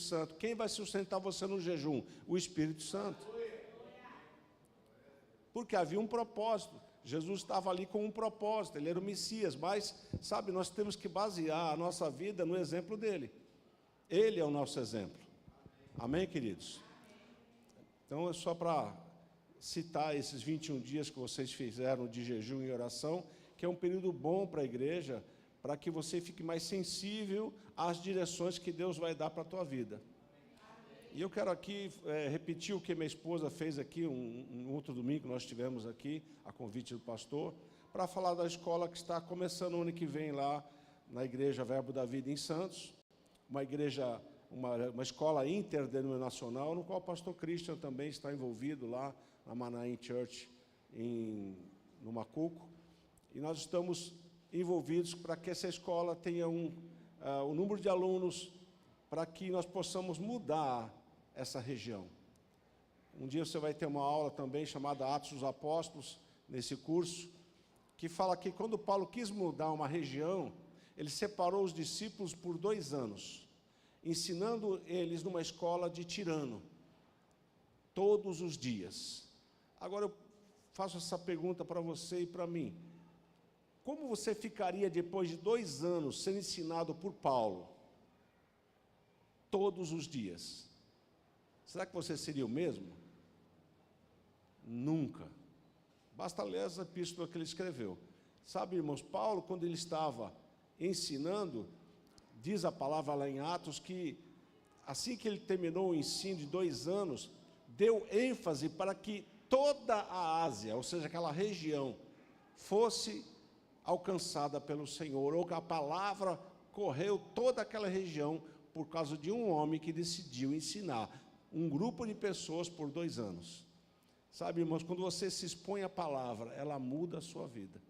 Espírito Santo. Quem vai sustentar você no jejum? O Espírito Santo. Porque havia um propósito. Jesus estava ali com um propósito, ele era o Messias, mas, sabe, nós temos que basear a nossa vida no exemplo dele. Ele é o nosso exemplo. Amém, queridos? Então, é só para citar esses 21 dias que vocês fizeram de jejum e oração, que é um período bom para a igreja, para que você fique mais sensível às direções que Deus vai dar para a tua vida. E eu quero aqui repetir o que minha esposa fez aqui, um outro domingo que nós tivemos aqui, a convite do pastor, para falar da escola que está começando o ano que vem lá, na Igreja Verbo da Vida em Santos, uma igreja, uma escola interdenominacional, no qual o pastor Christian também está envolvido lá, na Manaim Church, no Macuco, e nós estamos envolvidos para que essa escola tenha um número de alunos para que nós possamos mudar essa região. Um dia você vai ter uma aula também chamada Atos dos Apóstolos, nesse curso, que fala que quando Paulo quis mudar uma região, ele separou os discípulos por 2 anos, ensinando eles numa escola de Tirano, todos os dias. Agora eu faço essa pergunta para você e para mim. Como você ficaria depois de 2 anos sendo ensinado por Paulo? Todos os dias. Será que você seria o mesmo? Nunca. Basta ler essa epístola que ele escreveu. Sabe, irmãos, Paulo, quando ele estava ensinando, diz a palavra lá em Atos, que assim que ele terminou o ensino de 2 anos, deu ênfase para que toda a Ásia, ou seja, aquela região, fosse alcançada pelo Senhor, ou que a palavra correu toda aquela região, por causa de um homem que decidiu ensinar um grupo de pessoas por 2 anos. Sabe, irmãos, quando você se expõe à palavra, ela muda a sua vida,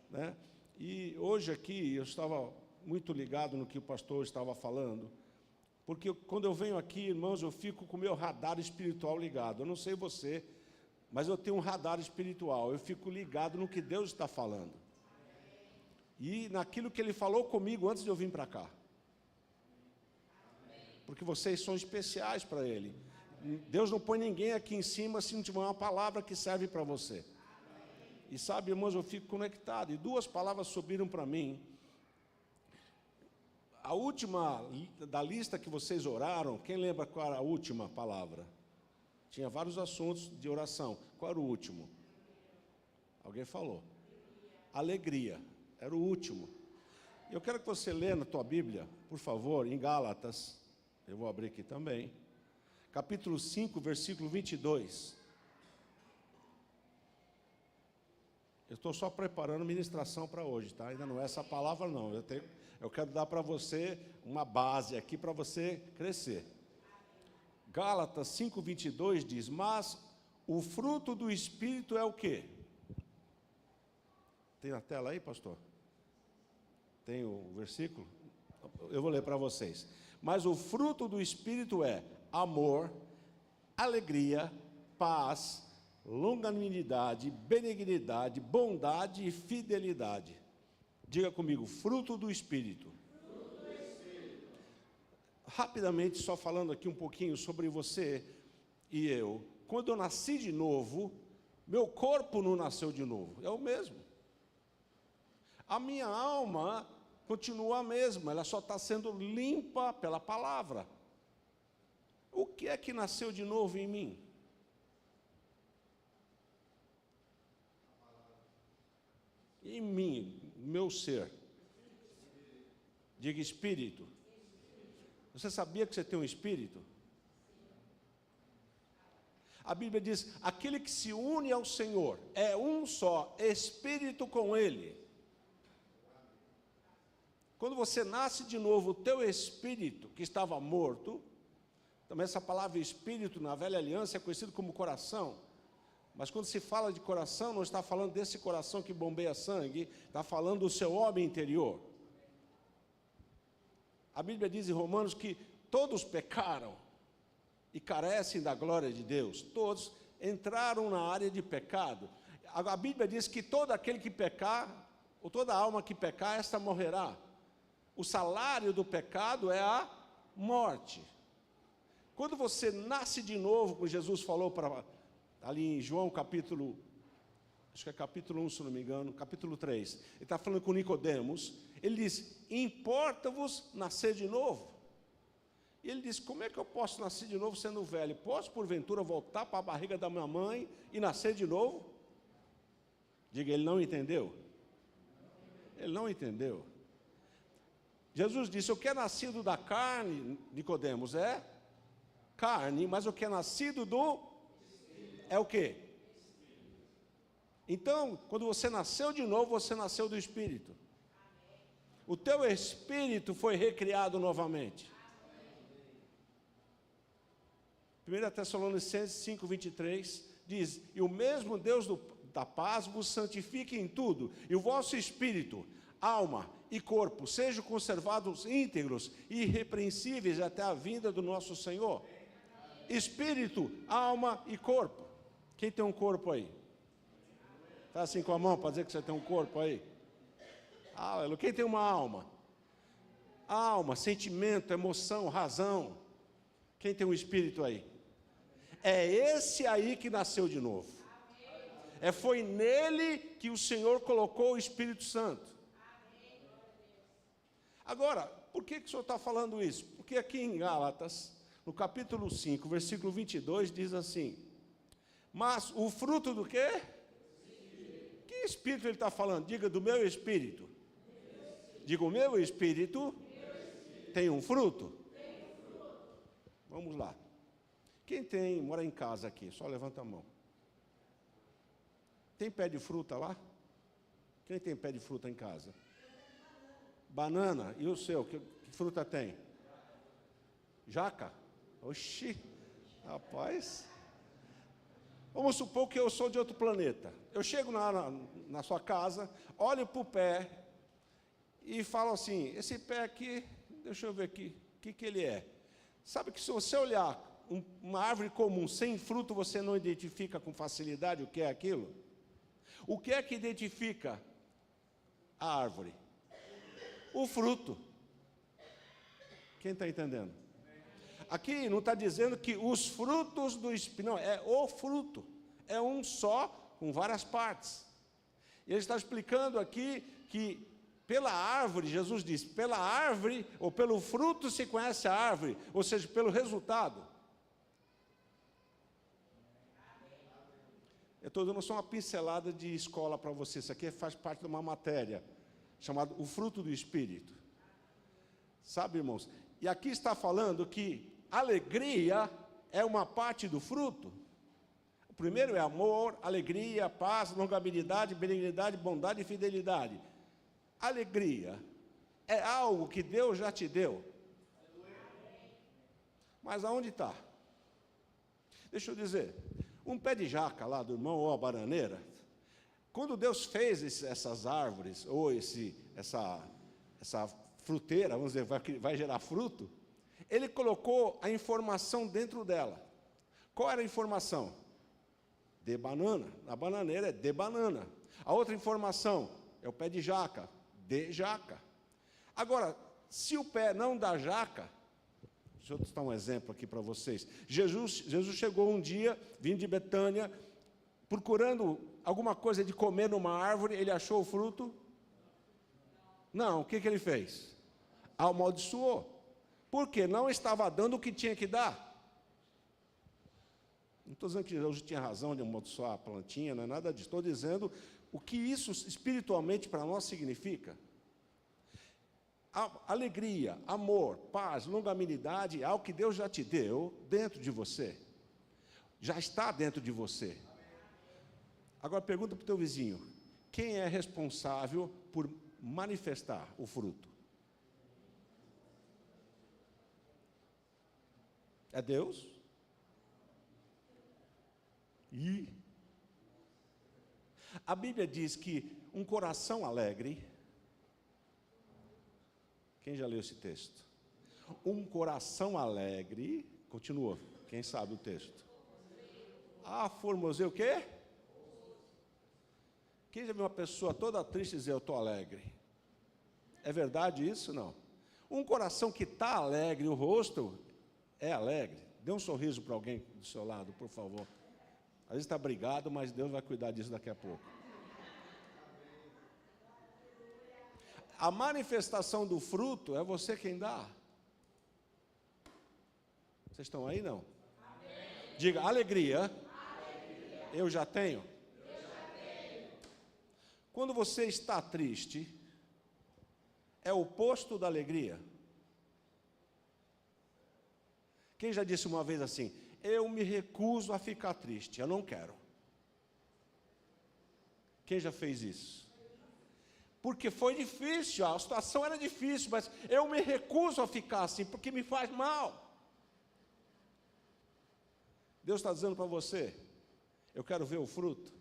né? E hoje aqui, eu estava muito ligado no que o pastor estava falando, porque quando eu venho aqui, irmãos, eu fico com o meu radar espiritual ligado. Eu não sei você, mas eu tenho um radar espiritual, eu fico ligado no que Deus está falando. E naquilo que Ele falou comigo antes de eu vir para cá. Porque vocês são especiais para Ele. Deus não põe ninguém aqui em cima se não tiver uma palavra que serve para você. E sabe, irmãos, eu fico conectado. E 2 palavras subiram para mim. A última da lista que vocês oraram, quem lembra qual era a última palavra? Tinha vários assuntos de oração. Qual era o último? Alguém falou. Alegria. Era o último. Eu quero que você lê na tua Bíblia, por favor, em Gálatas. Eu vou abrir aqui também. Capítulo 5, versículo 22. Eu estou só preparando ministração para hoje, tá? Ainda não é essa palavra, não. Eu quero dar para você uma base aqui para você crescer. Gálatas 5, 22 diz: mas o fruto do Espírito é o quê? Tem na tela aí, pastor? Tem o versículo? Eu vou ler para vocês. Mas o fruto do Espírito é amor, alegria, paz, longanimidade, benignidade, bondade e fidelidade. Diga comigo, fruto do Espírito. Fruto do Espírito. Rapidamente, só falando aqui um pouquinho sobre você e eu. Quando eu nasci de novo, meu corpo não nasceu de novo, é o mesmo. A minha alma continua a mesma, ela só está sendo limpa pela palavra. O que é que nasceu de novo em mim? Em mim, meu ser. Diga espírito. Você sabia que você tem um espírito? A Bíblia diz: aquele que se une ao Senhor é um só espírito com Ele. Quando você nasce de novo, o teu espírito, que estava morto, também essa palavra espírito na velha aliança é conhecido como coração, mas quando se fala de coração, não está falando desse coração que bombeia sangue, está falando do seu homem interior. A Bíblia diz em Romanos que todos pecaram e carecem da glória de Deus, todos entraram na área de pecado. A Bíblia diz que todo aquele que pecar, ou toda alma que pecar, esta morrerá. O salário do pecado é a morte. Quando você nasce de novo, como Jesus falou ali em João capítulo, acho que é capítulo 1, se não me engano, capítulo 3, ele está falando com Nicodemos, ele diz, importa-vos nascer de novo? E ele diz, como é que eu posso nascer de novo sendo velho? Posso, porventura, voltar para a barriga da minha mãe e nascer de novo? Diga, ele não entendeu. Ele não entendeu. Jesus disse, o que é nascido da carne, Nicodemos, é carne, mas o que é nascido do... é o quê? Então, quando você nasceu de novo, você nasceu do Espírito. O teu espírito foi recriado novamente. 1 Tessalonicenses 5, 23, diz, e o mesmo Deus da paz vos santifique em tudo, e o vosso espírito, alma e corpo sejam conservados íntegros e irrepreensíveis até a vinda do nosso Senhor. Espírito, alma e corpo. Quem tem um corpo aí? Está assim com a mão para dizer que você tem um corpo aí? Aleluia. Quem tem uma alma? Alma, sentimento, emoção, razão. Quem tem um espírito aí? É esse aí que nasceu de novo. Foi nele que o Senhor colocou o Espírito Santo. Agora, por que o Senhor está falando isso? Porque aqui em Gálatas, no capítulo 5, versículo 22, diz assim, mas o fruto do quê? Que espírito ele está falando? Diga, do meu espírito. Diga, o meu espírito tem um fruto? Vamos lá. Quem mora em casa aqui? Só levanta a mão. Tem pé de fruta lá? Quem tem pé de fruta em casa? Banana. E o seu? Que fruta tem? Jaca? Oxi, rapaz. Vamos supor que eu sou de outro planeta. Eu chego na sua casa, olho para o pé e falo assim, esse pé aqui, deixa eu ver aqui, o que ele é? Sabe que se você olhar uma árvore comum, sem fruto, você não identifica com facilidade o que é aquilo? O que é que identifica a árvore? O fruto. Quem está entendendo? Aqui não está dizendo que os frutos do Espírito, não, é o fruto. É um só, com várias partes. E ele está explicando aqui que pela árvore, Jesus disse, pela árvore, ou pelo fruto se conhece a árvore, ou seja, pelo resultado. Eu estou dando só uma pincelada de escola para você. Isso aqui faz parte de uma matéria chamada O Fruto do Espírito. Sabe, irmãos? E aqui está falando que alegria é uma parte do fruto. O primeiro é amor, alegria, paz, longanimidade, benignidade, bondade e fidelidade. Alegria é algo que Deus já te deu. Mas aonde está? Deixa eu dizer, um pé de jaca lá do irmão, ou a bananeira, quando Deus fez essas árvores, ou essa fruteira, vamos dizer, vai gerar fruto, Ele colocou a informação dentro dela. Qual era a informação? De banana. A bananeira é de banana. A outra informação é o pé de jaca, de jaca. Agora, se o pé não dá jaca, deixa eu dar um exemplo aqui para vocês. Jesus chegou um dia, vindo de Betânia, procurando alguma coisa de comer numa árvore, ele achou o fruto? Não, o que ele fez? Amaldiçoou. Por quê? Não estava dando o que tinha que dar. Não estou dizendo que Jesus tinha razão de amaldiçoar a plantinha, não é nada disso. Estou dizendo o que isso espiritualmente para nós significa. Alegria, amor, paz, longanimidade é algo que Deus já te deu dentro de você. Já está dentro de você. Agora pergunta para o teu vizinho, quem é responsável por manifestar o fruto? É Deus? E a Bíblia diz que um coração alegre... Quem já leu esse texto? Um coração alegre, continua, quem sabe o texto? Formoseia o quê? Quem já viu uma pessoa toda triste dizer, eu estou alegre? É verdade isso? Não. Um coração que está alegre, o rosto é alegre, Dê um sorriso para alguém do seu lado, por favor. Às vezes está brigado, mas Deus vai cuidar disso daqui a pouco. A manifestação do fruto é você quem dá. Vocês estão aí, não? Amém. Diga, alegria. Eu já tenho. Quando você está triste, é o oposto da alegria. Quem já disse uma vez assim, eu me recuso a ficar triste, eu não quero. Quem já fez isso? Porque foi difícil, a situação era difícil, mas eu me recuso a ficar assim, porque me faz mal. Deus está dizendo para você, eu quero ver o fruto.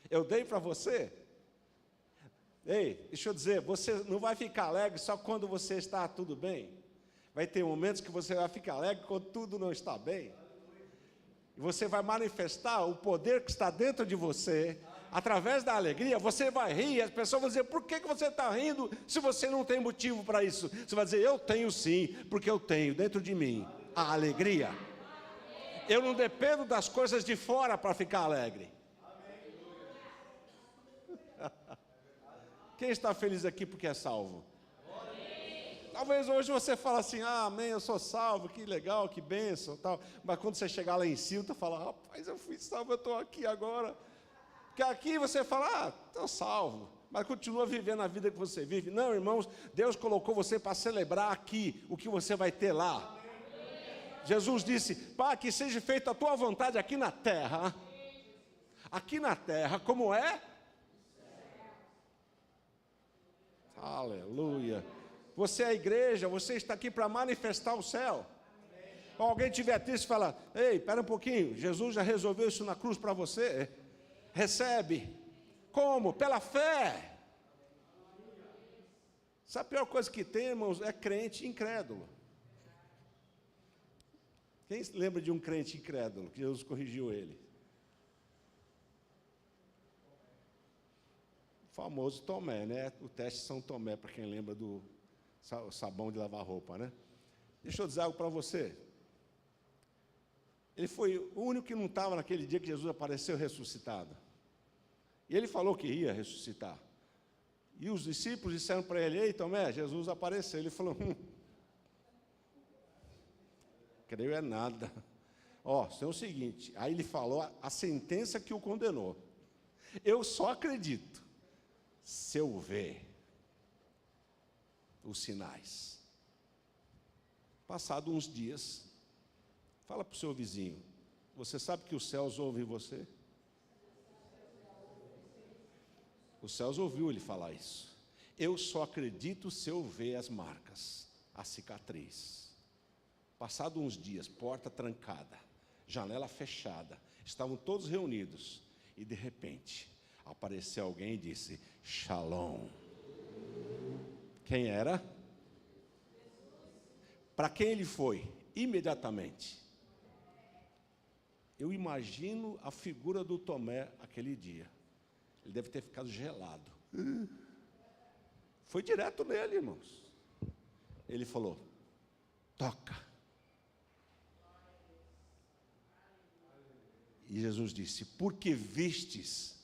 Eu dei para você. Ei, deixa eu dizer, você não vai ficar alegre só quando você está tudo bem. Vai ter momentos que você vai ficar alegre quando tudo não está bem. E você vai manifestar o poder que está dentro de você. Através da alegria, você vai rir. E as pessoas vão dizer, por que você está rindo se você não tem motivo para isso? Você vai dizer, eu tenho sim, porque eu tenho dentro de mim a alegria. Eu não dependo das coisas de fora para ficar alegre. Quem está feliz aqui porque é salvo? Talvez hoje você fale assim, amém, eu sou salvo, que legal, que bênção, tal. Mas quando você chegar lá em cima, você fala, rapaz, eu fui salvo, eu estou aqui agora. Porque aqui você fala, estou salvo, mas continua vivendo a vida que você vive. Não, irmãos, Deus colocou você para celebrar aqui o que você vai ter lá. Jesus disse, Pai, que seja feita a tua vontade aqui na terra, como é? Aleluia. Você é a igreja, você está aqui para manifestar o céu. Ou alguém tiver triste e fala, ei, espera um pouquinho, Jesus já resolveu isso na cruz para você. Recebe. Como? Pela fé. Sabe a pior coisa que tem, irmãos, é crente incrédulo. Quem lembra de um crente incrédulo, que Jesus corrigiu ele? O famoso Tomé, né? O teste São Tomé, para quem lembra do sabão de lavar roupa, né? Deixa eu dizer algo para você. Ele foi o único que não estava naquele dia que Jesus apareceu ressuscitado. E ele falou que ia ressuscitar. E os discípulos disseram para ele, ei Tomé, Jesus apareceu. Ele falou, creio é nada. É o seguinte, aí ele falou a sentença que o condenou. Eu só acredito se eu ver os sinais. Passado uns dias, fala para o seu vizinho, você sabe que os céus ouvem você? Os céus ouviu ele falar isso. Eu só acredito se eu ver as marcas, a cicatriz. Passado uns dias, porta trancada, janela fechada, estavam todos reunidos, e de repente, apareceu alguém e disse, Shalom. Quem era? Para quem ele foi? Imediatamente. Eu imagino a figura do Tomé aquele dia. Ele deve ter ficado gelado. Foi direto nele, irmãos. Ele falou, toca. E Jesus disse, porque vistes,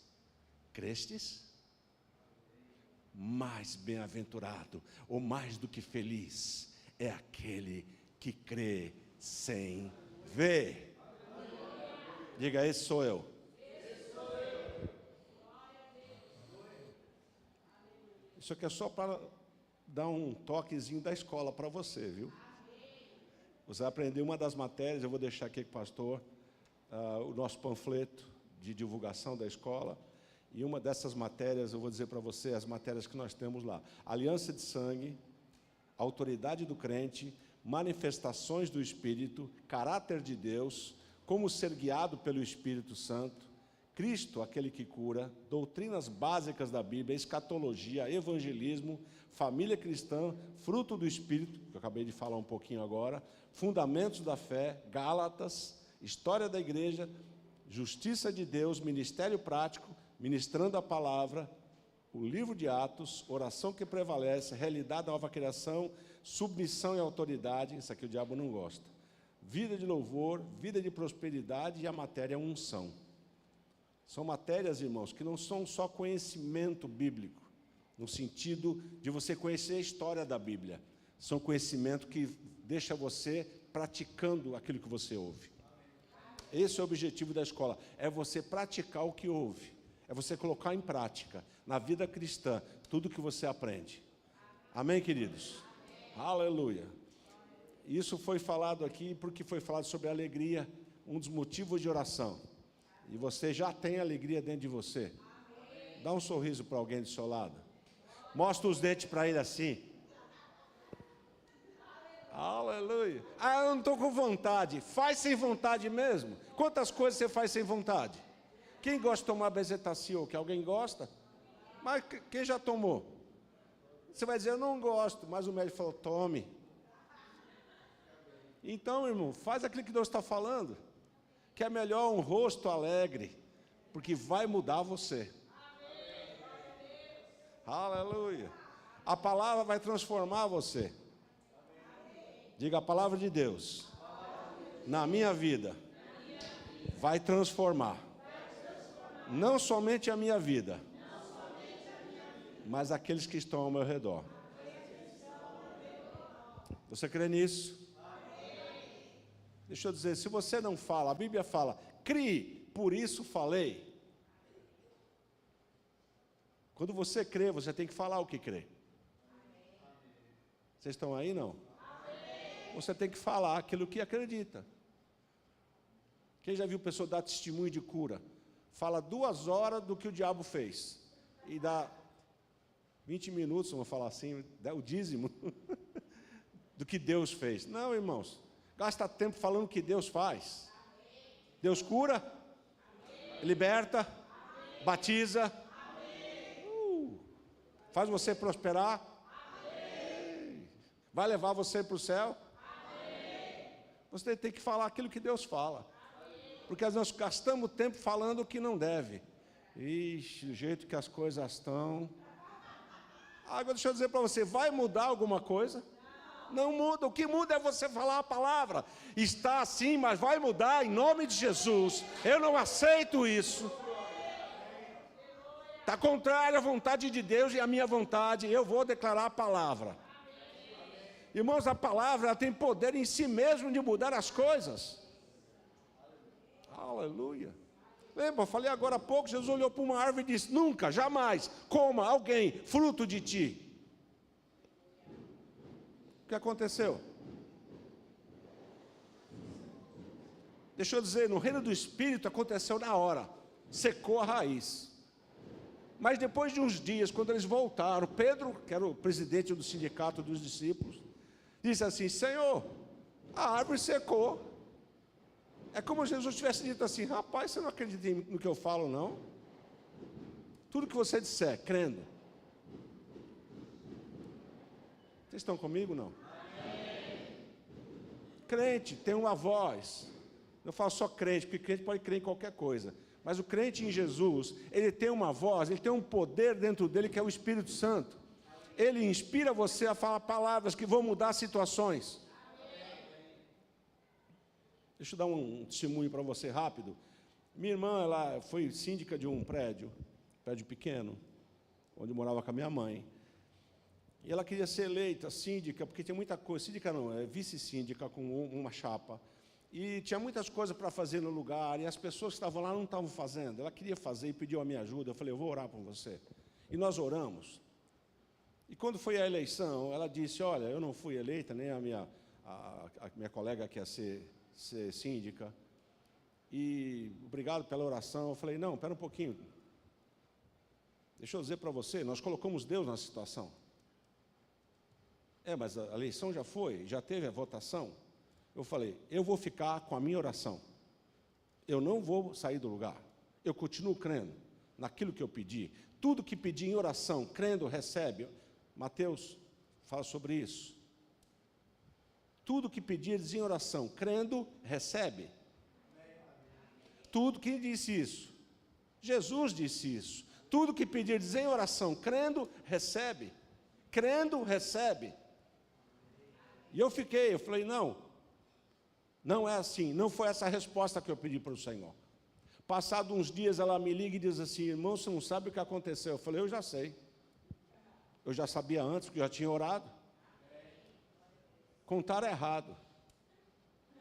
crestes? Mais bem-aventurado, ou mais do que feliz, é aquele que crê sem ver. Diga, esse sou eu. Isso aqui é só para dar um toquezinho da escola para você, viu? Você vai aprender uma das matérias, eu vou deixar aqui com o pastor, o nosso panfleto de divulgação da escola. E uma dessas matérias, eu vou dizer para você as matérias que nós temos lá. Aliança de sangue, autoridade do crente, manifestações do Espírito, caráter de Deus, como ser guiado pelo Espírito Santo, Cristo, aquele que cura, doutrinas básicas da Bíblia, escatologia, evangelismo, família cristã, fruto do Espírito, que eu acabei de falar um pouquinho agora, fundamentos da fé, Gálatas, história da igreja, justiça de Deus, ministério prático, ministrando a palavra, O livro de Atos, oração que prevalece, realidade da nova criação, submissão e autoridade, isso aqui o diabo não gosta. Vida de louvor, vida de prosperidade e a matéria unção. São matérias, irmãos, que não são só conhecimento bíblico, no sentido de você conhecer a história da Bíblia. São conhecimento que deixa você praticando aquilo que você ouve. Esse é o objetivo da escola, é você praticar o que ouve. É você colocar em prática, na vida cristã, tudo que você aprende. Amém, queridos? Amém. Aleluia. Isso foi falado aqui porque foi falado sobre alegria, um dos motivos de oração. E você já tem alegria dentro de você. Dá um sorriso para alguém do seu lado. Mostra os dentes para ele assim. Aleluia. Ah, eu não estou com vontade. Faz sem vontade mesmo. Quantas coisas você faz sem vontade? Quem gosta de tomar bezetacil? Que alguém gosta? Mas quem já tomou? Você vai dizer, eu não gosto. Mas o médico falou, tome. Então, irmão, faz aquilo que Deus está falando. Que é melhor um rosto alegre. Porque vai mudar você. Aleluia. A palavra vai transformar você. Diga, a palavra de Deus, na minha vida, vai transformar, não somente a minha vida, mas aqueles que estão ao meu redor. Você crê nisso? Deixa eu dizer, se você não fala, a Bíblia fala, crie, por isso falei. Quando você crê, você tem que falar o que crê. Vocês estão aí, não? Você tem que falar aquilo que acredita. Quem já viu pessoa dar testemunho de cura? Fala 2 horas do que o diabo fez. E dá 20 minutos, vamos falar assim, dá o dízimo do que Deus fez. Não, irmãos. Gasta tempo falando o que Deus faz. Deus cura, liberta, batiza, faz você prosperar, vai levar você para o céu. Você tem que falar aquilo que Deus fala. Porque nós gastamos tempo falando o que não deve. Ixi, do jeito que as coisas estão. Agora deixa eu dizer para você, vai mudar alguma coisa? Não muda, o que muda é você falar a palavra. Está assim, mas vai mudar em nome de Jesus. Eu não aceito isso. Está contrário à vontade de Deus e à minha vontade. Eu vou declarar a palavra. Irmãos, a palavra ela tem poder em si mesmo de mudar as coisas. Aleluia. Lembra, eu falei agora há pouco, Jesus olhou para uma árvore e disse, nunca, jamais, coma alguém fruto de ti. O que aconteceu? Deixa eu dizer, no reino do Espírito aconteceu na hora, secou a raiz. Mas depois de uns dias, quando eles voltaram, Pedro, que era o presidente do sindicato dos discípulos, disse assim, Senhor, a árvore secou. É como se Jesus tivesse dito assim, rapaz, você não acredita no que eu falo, não? Tudo que você disser, crendo. Vocês estão comigo, não? Crente tem uma voz. Eu falo só crente, porque crente pode crer em qualquer coisa. Mas o crente em Jesus, ele tem uma voz, ele tem um poder dentro dele que é o Espírito Santo. Ele inspira você a falar palavras que vão mudar situações. Deixa eu dar um testemunho para você rápido. Minha irmã, ela foi síndica de um prédio pequeno, onde eu morava com a minha mãe. E ela queria ser eleita síndica, porque tinha muita coisa, síndica não, é vice-síndica com uma chapa. E tinha muitas coisas para fazer no lugar, e as pessoas que estavam lá não estavam fazendo. Ela queria fazer e pediu a minha ajuda. Eu falei, eu vou orar por você. E nós oramos. E quando foi a eleição, ela disse, olha, eu não fui eleita, nem a minha colega que ia ser síndica. E obrigado pela oração. Eu falei, não, espera um pouquinho. Deixa eu dizer para você, nós colocamos Deus na situação. Mas a eleição já foi, já teve a votação. Eu falei, eu vou ficar com a minha oração. Eu não vou sair do lugar. Eu continuo crendo naquilo que eu pedi. Tudo que pedi em oração, crendo, recebe. Mateus fala sobre isso. Tudo que pedires em oração, crendo, recebe. Tudo, quem disse isso? Jesus disse isso. Tudo que pedirdes em oração, crendo, recebe. Crendo, recebe. E eu falei, não é assim, não foi essa a resposta que eu pedi para o Senhor. Passados uns dias, ela me liga e diz assim, irmão, você não sabe o que aconteceu? Eu falei, eu já sei. Eu já sabia antes, porque eu já tinha orado. Contaram errado.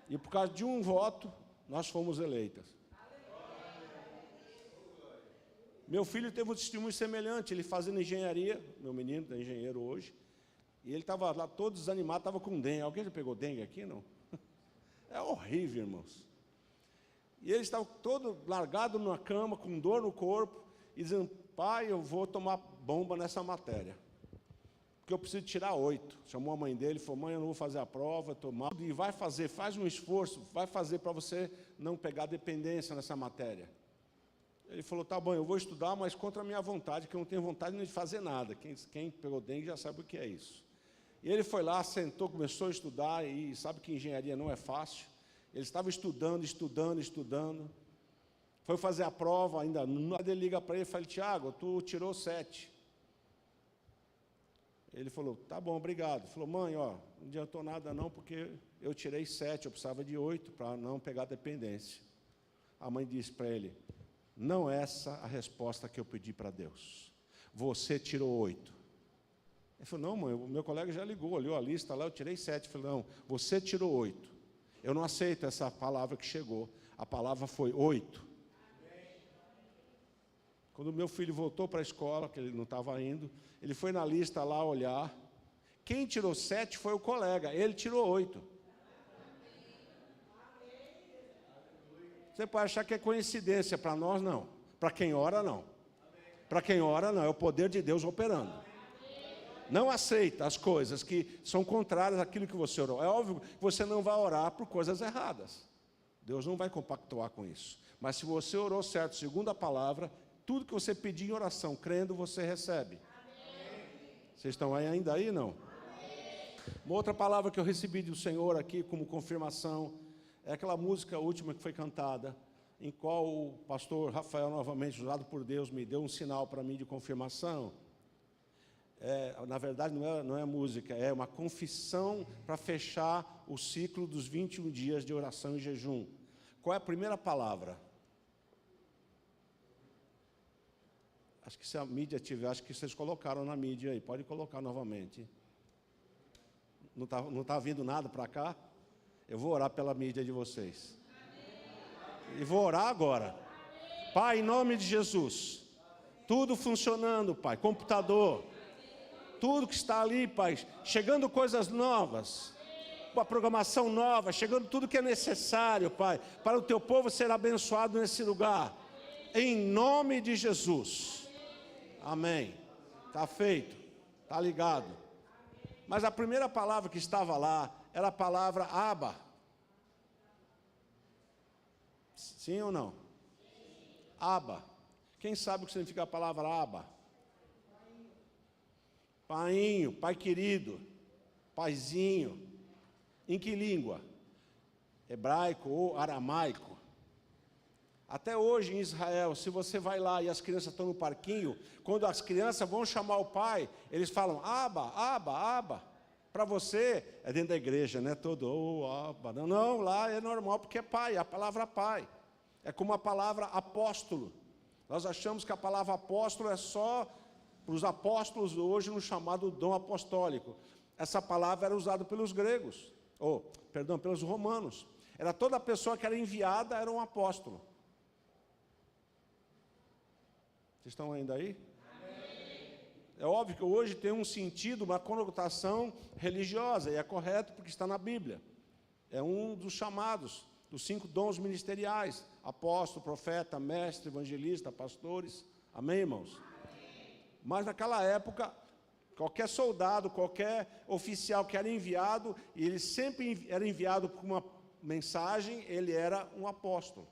E por causa de um voto, nós fomos eleitas. Meu filho teve um testemunho semelhante, ele fazendo engenharia, meu menino é engenheiro hoje, e ele estava lá todo desanimado, estava com dengue. Alguém já pegou dengue aqui? Não? É horrível, irmãos. E ele estava todo largado numa cama, com dor no corpo, e dizendo, pai, eu vou tomar bomba nessa matéria, porque eu preciso tirar 8. Chamou a mãe dele, falou, mãe, eu não vou fazer a prova, estou mal. E vai fazer, faz um esforço, vai fazer para você não pegar dependência nessa matéria. Ele falou, tá bom, eu vou estudar, mas contra a minha vontade, que eu não tenho vontade de fazer nada. Quem pegou dengue já sabe o que é isso. E ele foi lá, sentou, começou a estudar, e sabe que engenharia não é fácil. Ele estava estudando. Foi fazer a prova, ainda ele liga para ele e fala, Tiago, tu tirou 7. Ele falou, tá bom, obrigado. Ele falou, mãe, não adiantou nada não, porque eu tirei 7, eu precisava de 8 para não pegar dependência. A mãe disse para ele, não é essa a resposta que eu pedi para Deus. Você tirou 8. Ele falou, não, mãe, o meu colega já ligou, olhou a lista lá, eu tirei 7. Eu falei, não, você tirou 8. Eu não aceito essa palavra que chegou. A palavra foi 8. Quando meu filho voltou para a escola, que ele não estava indo, ele foi na lista lá olhar. Quem tirou 7 foi o colega, ele tirou 8. Você pode achar que é coincidência, para nós não. Para quem ora, não. Para quem ora, não. É o poder de Deus operando. Não aceita as coisas que são contrárias àquilo que você orou. É óbvio que você não vai orar por coisas erradas. Deus não vai compactuar com isso. Mas se você orou certo, segundo a palavra, tudo que você pedir em oração, crendo, você recebe. Vocês estão ainda aí, não? Uma outra palavra que eu recebi do Senhor aqui como confirmação é aquela música última que foi cantada, em qual o pastor Rafael, novamente usado por Deus, me deu um sinal para mim de confirmação. Na verdade, não é música, é uma confissão para fechar o ciclo dos 21 dias de oração e jejum. Qual é a primeira palavra? Acho que se a mídia tiver, acho que vocês colocaram na mídia aí, pode colocar novamente. Não está vindo nada para cá? Eu vou orar pela mídia de vocês. E vou orar agora. Pai, em nome de Jesus, tudo funcionando, Pai, computador, tudo que está ali, Pai, chegando coisas novas, uma programação nova, chegando tudo que é necessário, Pai, para o Teu povo ser abençoado nesse lugar. Em nome de Jesus. Amém. Está feito, está ligado. Mas a primeira palavra que estava lá era a palavra Abba. Sim ou não? Abba. Quem sabe o que significa a palavra Abba? Painho, pai querido, paizinho. Em que língua? Hebraico ou aramaico? Até hoje em Israel, se você vai lá e as crianças estão no parquinho, quando as crianças vão chamar o pai, eles falam, Abba, Abba, Abba. Para você, é dentro da igreja, né? Todo, Abba. Não, lá é normal, porque é pai, a palavra pai. É como a palavra apóstolo. Nós achamos que a palavra apóstolo é só para os apóstolos hoje no chamado dom apostólico. Essa palavra era usada pelos gregos, pelos romanos. Era toda pessoa que era enviada, era um apóstolo. Vocês estão ainda aí? Amém. É óbvio que hoje tem um sentido, uma conotação religiosa, e é correto porque está na Bíblia. É um dos chamados, dos 5 dons ministeriais: apóstolo, profeta, mestre, evangelista, pastores. Amém, irmãos? Amém. Mas naquela época, qualquer soldado, qualquer oficial que era enviado, e ele sempre era enviado com uma mensagem, ele era um apóstolo.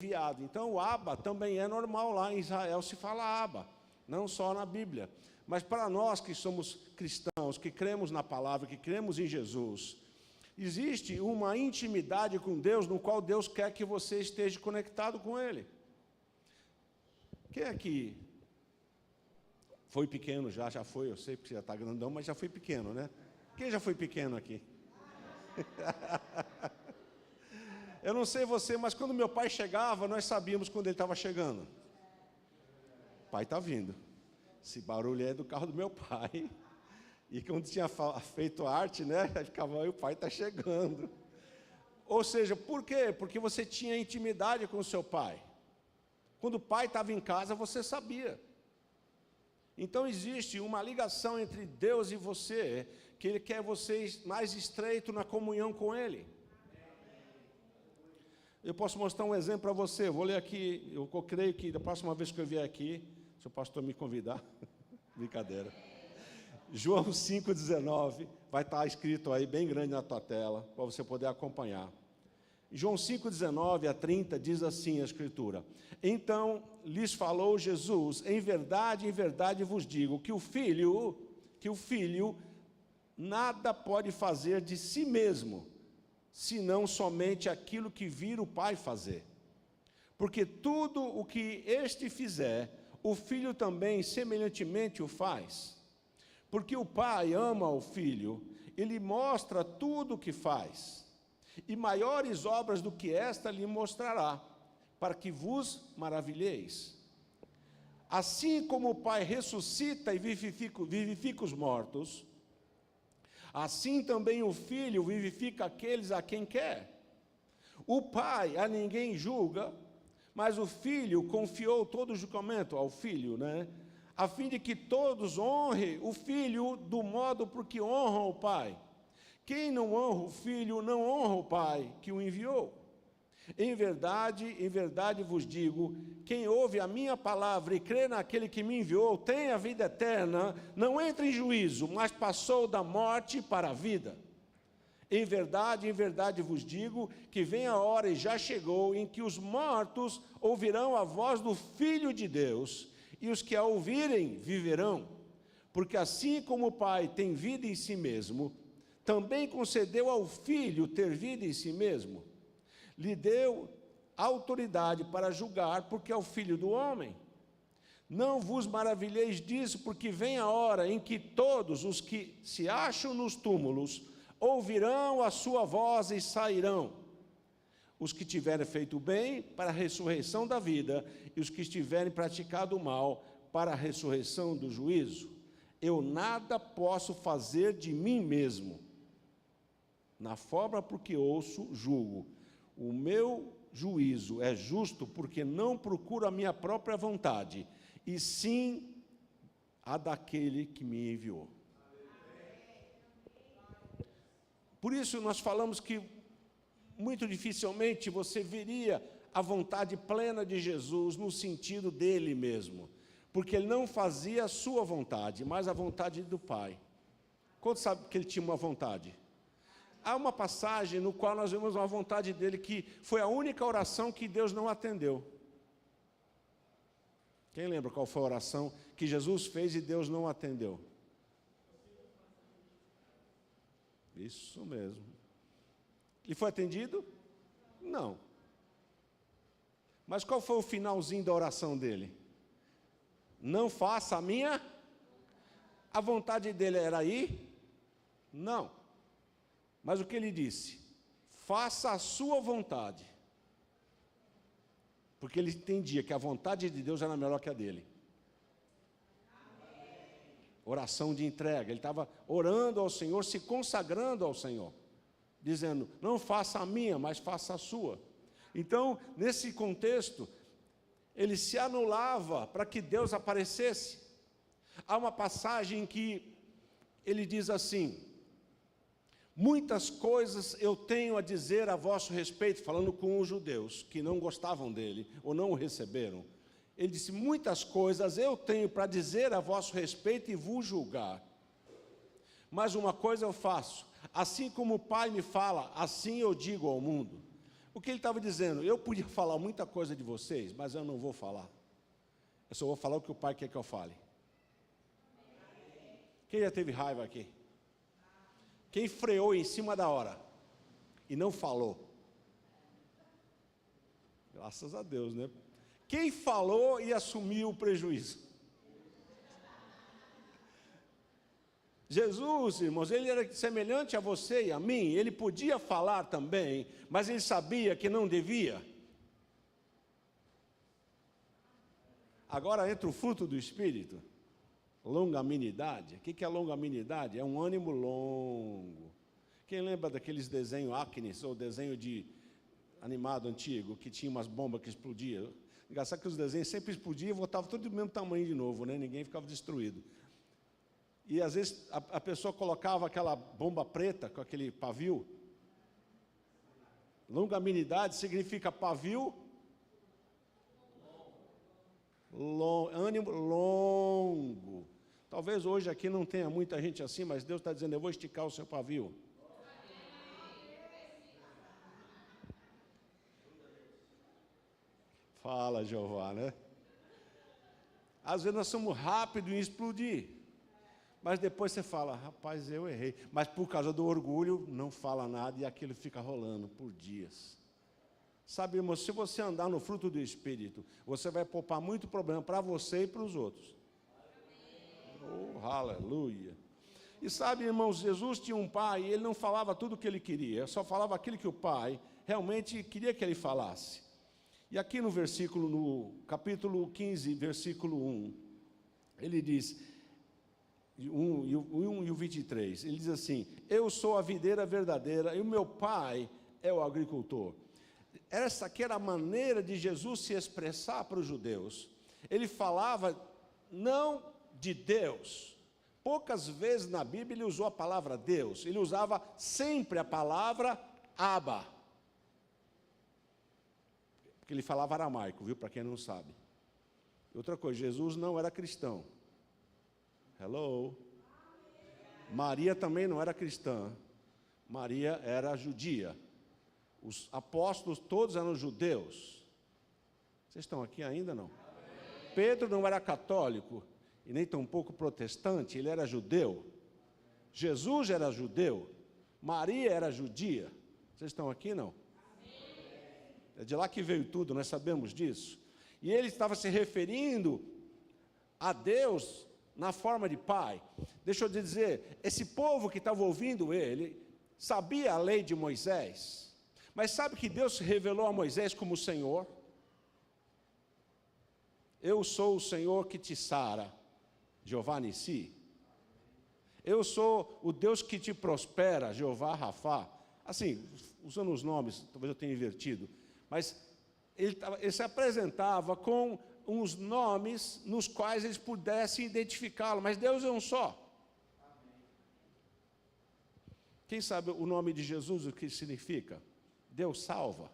Enviado. Então o Abba também é normal, lá em Israel se fala Abba, não só na Bíblia. Mas para nós que somos cristãos, que cremos na palavra, que cremos em Jesus, existe uma intimidade com Deus, no qual Deus quer que você esteja conectado com Ele. Quem aqui Foi pequeno já foi, eu sei porque já está grandão, mas já foi pequeno, né? Quem já foi pequeno aqui? Eu não sei você, mas quando meu pai chegava, nós sabíamos quando ele estava chegando. O pai está vindo. Esse barulho é do carro do meu pai. E quando tinha feito arte, né? Aí ficava, o pai está chegando. Ou seja, por quê? Porque você tinha intimidade com o seu pai. Quando o pai estava em casa, você sabia. Então existe uma ligação entre Deus e você, que Ele quer você mais estreito na comunhão com Ele. Eu posso mostrar um exemplo para você. Eu vou ler aqui, eu creio que da próxima vez que eu vier aqui, se o pastor me convidar, brincadeira. João 5,19, vai estar escrito aí bem grande na tua tela, para você poder acompanhar. João 5,19 a 30 diz assim a Escritura: então lhes falou Jesus, em verdade vos digo, que o filho nada pode fazer de si mesmo, senão somente aquilo que vir o Pai fazer. Porque tudo o que este fizer, o Filho também semelhantemente o faz. Porque o Pai ama o Filho, Ele mostra tudo o que faz, e maiores obras do que esta lhe mostrará, para que vos maravilheis. Assim como o Pai ressuscita e vivifica os mortos, assim também o Filho vivifica aqueles a quem quer. O Pai a ninguém julga, mas o Filho confiou todo o julgamento ao Filho, né? A fim de que todos honrem o Filho do modo por que honram o Pai. Quem não honra o Filho, não honra o Pai que o enviou. Em verdade vos digo, quem ouve a minha palavra e crê naquele que me enviou, tem a vida eterna, não entra em juízo, mas passou da morte para a vida. Em verdade vos digo, que vem a hora e já chegou, em que os mortos ouvirão a voz do Filho de Deus, e os que a ouvirem viverão. Porque assim como o Pai tem vida em si mesmo, também concedeu ao Filho ter vida em si mesmo. Lhe deu autoridade para julgar, porque é o Filho do homem. Não vos maravilheis disso, porque vem a hora em que todos os que se acham nos túmulos ouvirão a sua voz e sairão. Os que tiverem feito o bem, para a ressurreição da vida, e os que estiverem praticado o mal, para a ressurreição do juízo. Eu nada posso fazer de mim mesmo. Na forma porque ouço, julgo. O meu juízo é justo, porque não procuro a minha própria vontade, e sim a daquele que me enviou. Por isso nós falamos que muito dificilmente você veria a vontade plena de Jesus no sentido dele mesmo, porque ele não fazia a sua vontade, mas a vontade do Pai. Quantos sabem que ele tinha uma vontade? Há uma passagem no qual nós vemos uma vontade dele que foi a única oração que Deus não atendeu. Quem lembra qual foi a oração que Jesus fez e Deus não atendeu? Isso mesmo. E foi atendido? Não. Mas qual foi o finalzinho da oração dele? Não faça a minha. A vontade dele era ir? Não. Mas o que ele disse? Faça a sua vontade. Porque ele entendia que a vontade de Deus era melhor que a dele. Oração de entrega. Ele estava orando ao Senhor, se consagrando ao Senhor, dizendo, não faça a minha, mas faça a sua. Então, nesse contexto, ele se anulava para que Deus aparecesse. Há uma passagem que ele diz assim, muitas coisas eu tenho a dizer a vosso respeito, falando com os judeus que não gostavam dele, ou não o receberam. Ele disse, muitas coisas eu tenho para dizer a vosso respeito e vos julgar. Mas uma coisa eu faço, assim como o Pai me fala, assim eu digo ao mundo. O que ele estava dizendo? Eu podia falar muita coisa de vocês, mas eu não vou falar. Eu só vou falar o que o Pai quer que eu fale. Quem já teve raiva aqui? Quem freou em cima da hora e não falou? Graças a Deus, né? Quem falou e assumiu o prejuízo? Jesus, irmãos, ele era semelhante a você e a mim, ele podia falar também, mas ele sabia que não devia. Agora entra o fruto do Espírito, longanimidade. O que é longanimidade? É um ânimo longo. Quem lembra daqueles desenhos Acnes, ou desenho de animado antigo, que tinha umas bombas que explodiam? Engraçado que os desenhos sempre explodiam e voltavam tudo do mesmo tamanho de novo, né? Ninguém ficava destruído. E às vezes a pessoa colocava aquela bomba preta com aquele pavio. Longanimidade significa pavio ânimo longo. Talvez hoje aqui não tenha muita gente assim, mas Deus está dizendo, eu vou esticar o seu pavio. Fala, Jeová, né? Às vezes nós somos rápidos em explodir. Mas depois você fala, rapaz, eu errei. Mas por causa do orgulho, não fala nada e aquilo fica rolando por dias. Sabe, irmão, se você andar no fruto do Espírito, você vai poupar muito problema para você e para os outros. Oh, aleluia. E sabe, irmãos, Jesus tinha um pai e ele não falava tudo o que ele queria, só falava aquilo que o pai realmente queria que ele falasse. E aqui no capítulo 15, versículo 1, ele diz... 1 e o 23, ele diz assim, eu sou a videira verdadeira e o meu pai é o agricultor. Essa aqui era a maneira de Jesus se expressar para os judeus. Ele falava não de Deus. Poucas vezes na Bíblia ele usou a palavra Deus, ele usava sempre a palavra Abba. Porque ele falava aramaico, viu, para quem não sabe. Outra coisa, Jesus não era cristão. Hello? Maria também não era cristã. Maria era judia. Os apóstolos todos eram judeus. Vocês estão aqui ainda não? Pedro não era católico e nem tampouco protestante, ele era judeu. Jesus era judeu. Maria era judia. Vocês estão aqui não? É de lá que veio tudo, nós sabemos disso. E ele estava se referindo a Deus na forma de pai. Deixa eu dizer, esse povo que estava ouvindo ele, sabia a lei de Moisés, mas sabe que Deus se revelou a Moisés como o Senhor? Eu sou o Senhor que te sara, Jeová Nissi. Eu sou o Deus que te prospera, Jeová Rafá. Assim, usando os nomes, talvez eu tenha invertido, mas ele se apresentava com uns nomes nos quais eles pudessem identificá-lo, mas Deus é um só. Quem sabe o nome de Jesus, o que significa? Deus salva,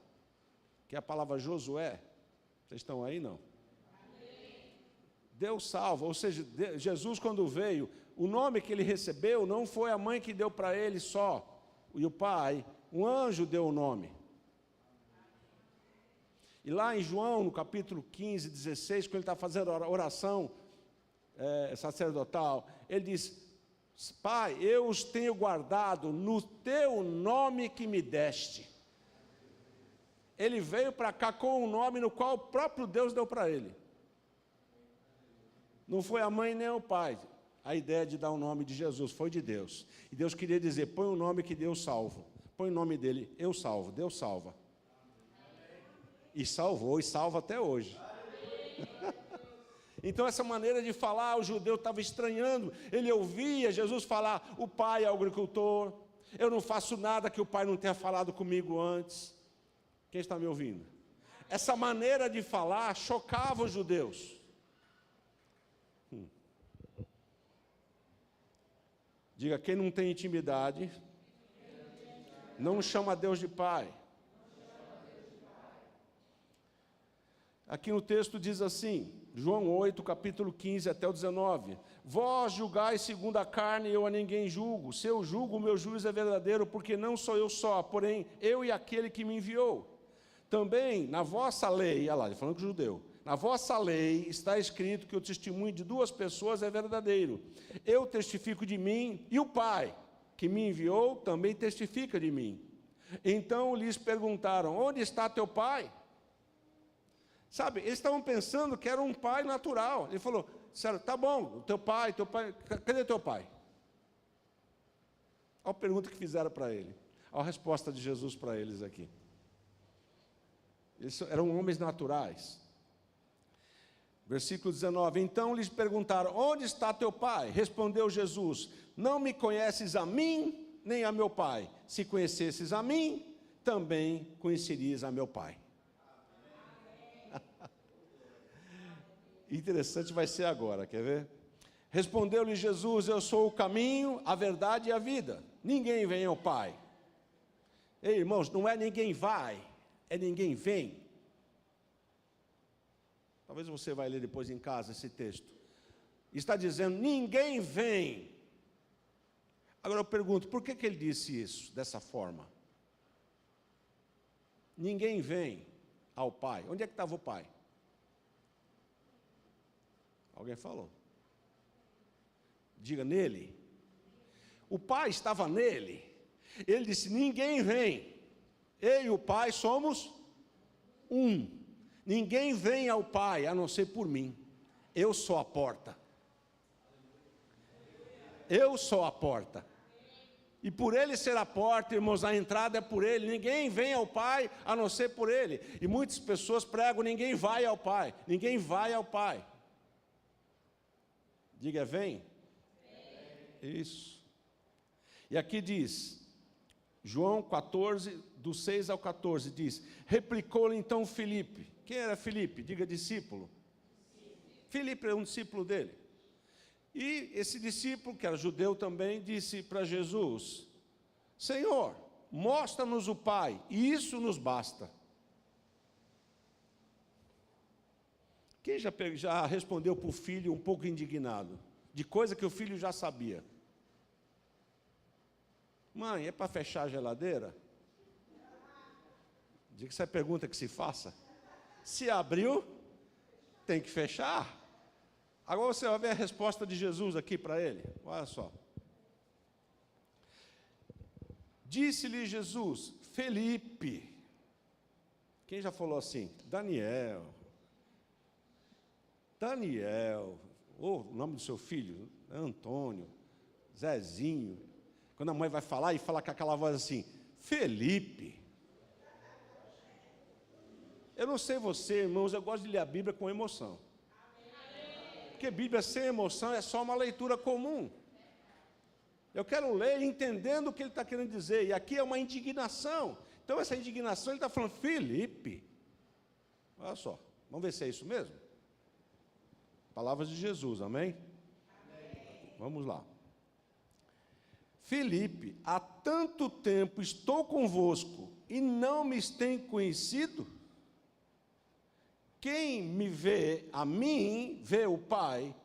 que é a palavra Josué. Vocês estão aí, não? Deus salva, ou seja, Jesus quando veio, o nome que ele recebeu não foi a mãe que deu para ele só, e o pai, um anjo deu o nome. E lá em João, no capítulo 15, 16, quando ele está fazendo a oração sacerdotal, ele diz, Pai, eu os tenho guardado no teu nome que me deste. Ele veio para cá com um nome no qual o próprio Deus deu para ele. Não foi a mãe nem o pai. A ideia de dar o nome de Jesus foi de Deus. E Deus queria dizer, põe o nome que Deus salva. Põe o nome dele, eu salvo, Deus salva. E salvou, e salva até hoje. Então essa maneira de falar, o judeu estava estranhando. Ele ouvia Jesus falar, o pai é o agricultor. Eu não faço nada que o pai não tenha falado comigo antes. Quem está me ouvindo? Essa maneira de falar chocava os judeus. Diga, quem não tem intimidade, não chama Deus de pai. Aqui no texto diz assim, João 8, capítulo 15 até o 19. Vós julgais segundo a carne, eu a ninguém julgo. Se eu julgo, o meu juízo é verdadeiro, porque não sou eu só, porém eu e aquele que me enviou. Também, na vossa lei, olha lá, ele falando com o judeu, na vossa lei está escrito que o testemunho de duas pessoas é verdadeiro. Eu testifico de mim e o Pai, que me enviou, também testifica de mim. Então lhes perguntaram, onde está teu pai? Sabe, eles estavam pensando que era um pai natural. Ele falou, tá bom, teu pai, cadê teu pai? Olha a pergunta que fizeram para ele. Olha a resposta de Jesus para eles aqui. Eles eram homens naturais. Versículo 19, então lhes perguntaram, onde está teu pai? Respondeu Jesus, não me conheces a mim, nem a meu pai. Se conhecesses a mim, também conhecerias a meu pai. Interessante vai ser agora, quer ver? Respondeu-lhe Jesus, eu sou o caminho, a verdade e a vida. Ninguém vem ao Pai. Ei, irmãos, não é ninguém vai, é ninguém vem. Talvez você vai ler depois em casa esse texto. Está dizendo, ninguém vem. Agora eu pergunto, por que ele disse isso, dessa forma? Ninguém vem ao Pai. Onde é que estava o Pai? Alguém falou. Diga, nele. O Pai estava nele. Ele disse, ninguém vem. Eu e o Pai somos um. Ninguém vem ao Pai, a não ser por mim. Eu sou a porta. Eu sou a porta. E por ele ser a porta, irmãos, a entrada é por ele. Ninguém vem ao Pai, a não ser por ele. E muitas pessoas pregam, ninguém vai ao Pai. Ninguém vai ao Pai. Diga, vem. Isso. E aqui diz, João 14, do 6 ao 14, diz, replicou-lhe então Filipe. Quem era Filipe? Diga, discípulo. Filipe é um discípulo dele. E esse discípulo, que era judeu também, disse para Jesus, Senhor, mostra-nos o Pai, e isso nos basta. Quem já respondeu para o filho um pouco indignado, de coisa que o filho já sabia? Mãe, é para fechar a geladeira? Diga que essa é a pergunta que se faça. Se abriu, tem que fechar. Agora você vai ver a resposta de Jesus aqui para ele. Olha só. Disse-lhe Jesus, Felipe. Quem já falou assim? Daniel. O nome do seu filho, Antônio, Zezinho. Quando a mãe vai falar e fala com aquela voz assim, Felipe. Eu não sei você, irmãos, eu gosto de ler a Bíblia com emoção. Porque Bíblia sem emoção é só uma leitura comum. Eu quero ler entendendo o que ele está querendo dizer. E aqui é uma indignação. Então essa indignação, ele está falando, Felipe. Olha só, vamos ver se é isso mesmo? Palavras de Jesus, amém? Vamos lá. Felipe, há tanto tempo estou convosco e não me tem conhecido? Quem me vê a mim, vê o Pai.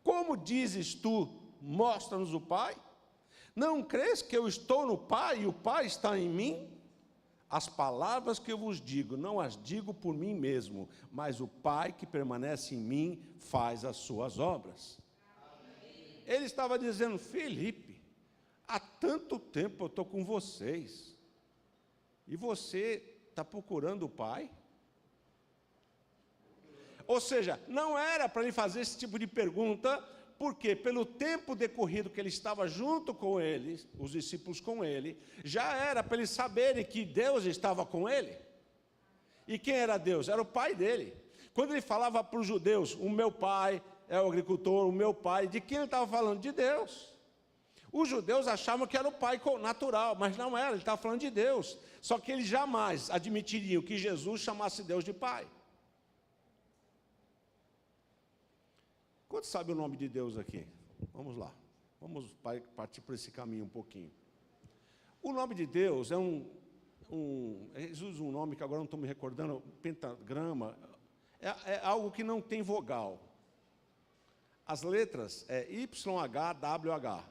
Como dizes tu, mostra-nos o Pai? Não crês que eu estou no Pai e o Pai está em mim? As palavras que eu vos digo, não as digo por mim mesmo, mas o Pai que permanece em mim faz as suas obras. Amém. Ele estava dizendo, Felipe, há tanto tempo eu estou com vocês, e você está procurando o Pai? Ou seja, não era para ele fazer esse tipo de pergunta, porque pelo tempo decorrido que ele estava junto com eles, os discípulos com ele, já era para eles saberem que Deus estava com ele. E quem era Deus? Era o pai dele. Quando ele falava para os judeus, o meu pai é o agricultor, o meu pai, de quem ele estava falando? De Deus. Os judeus achavam que era o pai natural, mas não era, ele estava falando de Deus. Só que eles jamais admitiriam que Jesus chamasse Deus de pai. Quantos sabem o nome de Deus aqui? Vamos lá. Vamos partir por esse caminho um pouquinho. O nome de Deus é eles usam um nome que agora não estou me recordando, pentagrama. É algo que não tem vogal. As letras é YHWH.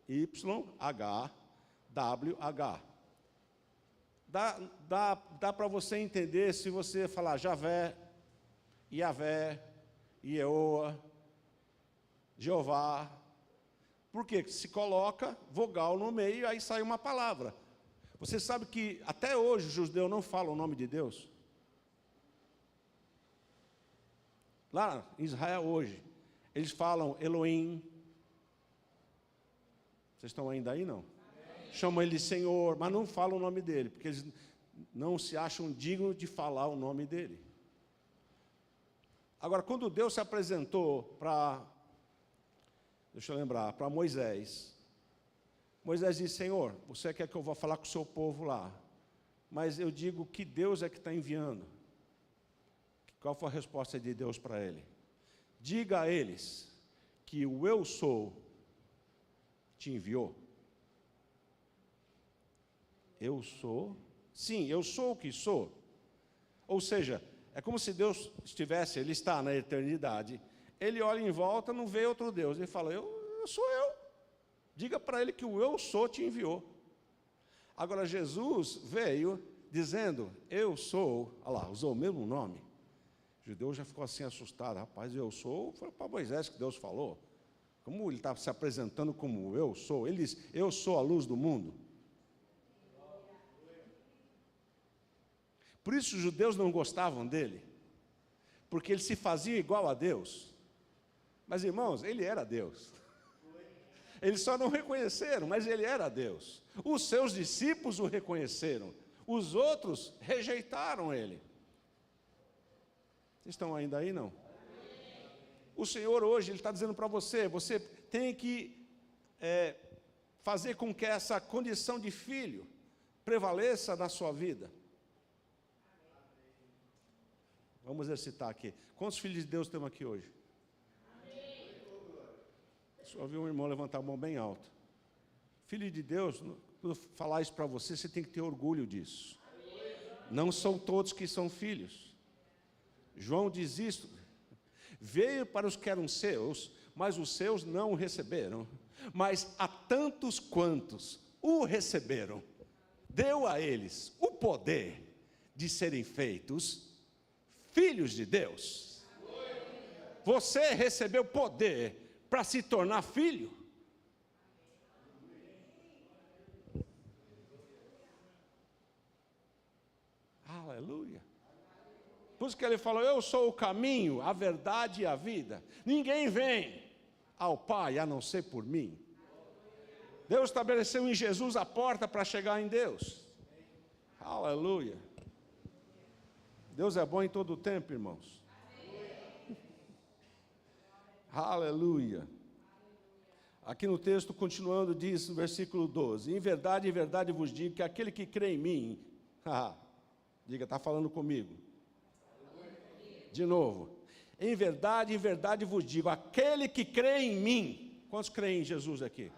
YHWH. Dá para você entender se você falar Javé, Iavé, Ieoa, Jeová. Por quê? Se coloca vogal no meio, aí sai uma palavra. Você sabe que até hoje os judeus não falam o nome de Deus? Lá em Israel hoje, eles falam Elohim, Vocês estão ainda aí, não? Chamam ele de Senhor, mas não falam o nome dele, porque eles não se acham dignos de falar o nome dele. Agora, quando Deus se apresentou para Moisés, Moisés disse: Senhor, você quer que eu vá falar com o seu povo lá, mas eu digo que Deus é que está enviando. Qual foi a resposta de Deus para ele? Diga a eles que o eu sou te enviou. Eu sou? Sim, eu sou o que sou. Ou seja, é como se Deus estivesse, Ele está na eternidade, Ele olha em volta, não vê outro Deus, Ele fala, eu sou eu. Diga para Ele que o eu sou te enviou. Agora, Jesus veio dizendo, eu sou, olha lá, usou o mesmo nome. O judeu já ficou assim assustado, rapaz, eu sou, foi para Moisés que Deus falou. Como ele está se apresentando como eu sou? Ele diz, eu sou a luz do mundo. Por isso os judeus não gostavam dele, porque ele se fazia igual a Deus. Mas, irmãos, ele era Deus. Eles só não reconheceram, mas ele era Deus. Os seus discípulos o reconheceram, os outros rejeitaram ele. Vocês estão ainda aí, não? O Senhor hoje, Ele está dizendo para você, você tem que fazer com que essa condição de filho prevaleça na sua vida. Vamos exercitar aqui. Quantos filhos de Deus temos aqui hoje? Só ouvi um irmão levantar a mão bem alto. Filho de Deus, quando eu falar isso para você, você tem que ter orgulho disso. Não são todos que são filhos. João diz isso. Veio para os que eram seus, mas os seus não o receberam. Mas a tantos quantos o receberam, deu a eles o poder de serem feitos filhos de Deus. Você recebeu poder para se tornar filho. Aleluia. Por isso que ele falou, eu sou o caminho, a verdade e a vida. Ninguém vem ao Pai a não ser por mim. Deus estabeleceu em Jesus a porta para chegar em Deus. Aleluia. Deus é bom em todo o tempo, irmãos. Aleluia. Aqui no texto, continuando, diz no versículo 12, em verdade vos digo que aquele que crê em mim, diga, está falando comigo. De novo, em verdade vos digo, aquele que crê em mim, quantos creem em Jesus aqui?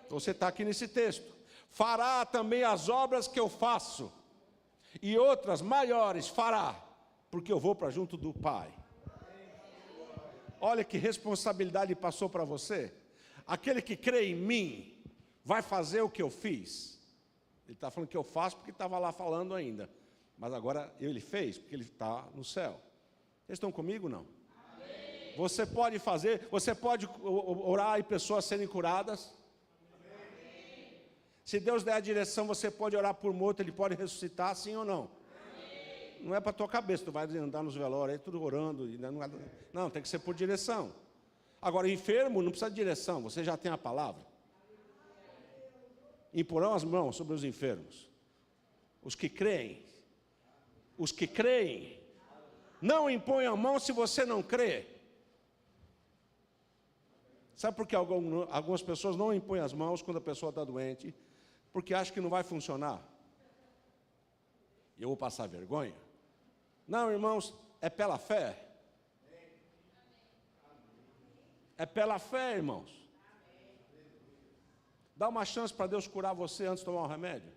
Então você está aqui nesse texto, fará também as obras que eu faço, e outras maiores fará, porque eu vou para junto do Pai. Olha que responsabilidade passou para você. Aquele que crê em mim, vai fazer o que eu fiz. Ele está falando que eu faço porque estava lá falando ainda. Mas agora ele fez, porque ele está no céu. Vocês estão comigo, não? Amém. Você pode fazer, você pode orar e pessoas serem curadas. Amém. Se Deus der a direção, você pode orar por morto, Ele pode ressuscitar, sim ou não? Amém. Não é para a tua cabeça, tu vai andar nos velórios aí, tudo orando. Não, tem que ser por direção. Agora, enfermo não precisa de direção, você já tem a palavra. Imporão as mãos sobre os enfermos. Os que creem, não impõe a mão se você não crê. Sabe por que algumas pessoas não impõem as mãos quando a pessoa está doente? Porque acham que não vai funcionar. E eu vou passar vergonha? Não, irmãos, é pela fé. É pela fé, irmãos. Dá uma chance para Deus curar você antes de tomar um remédio.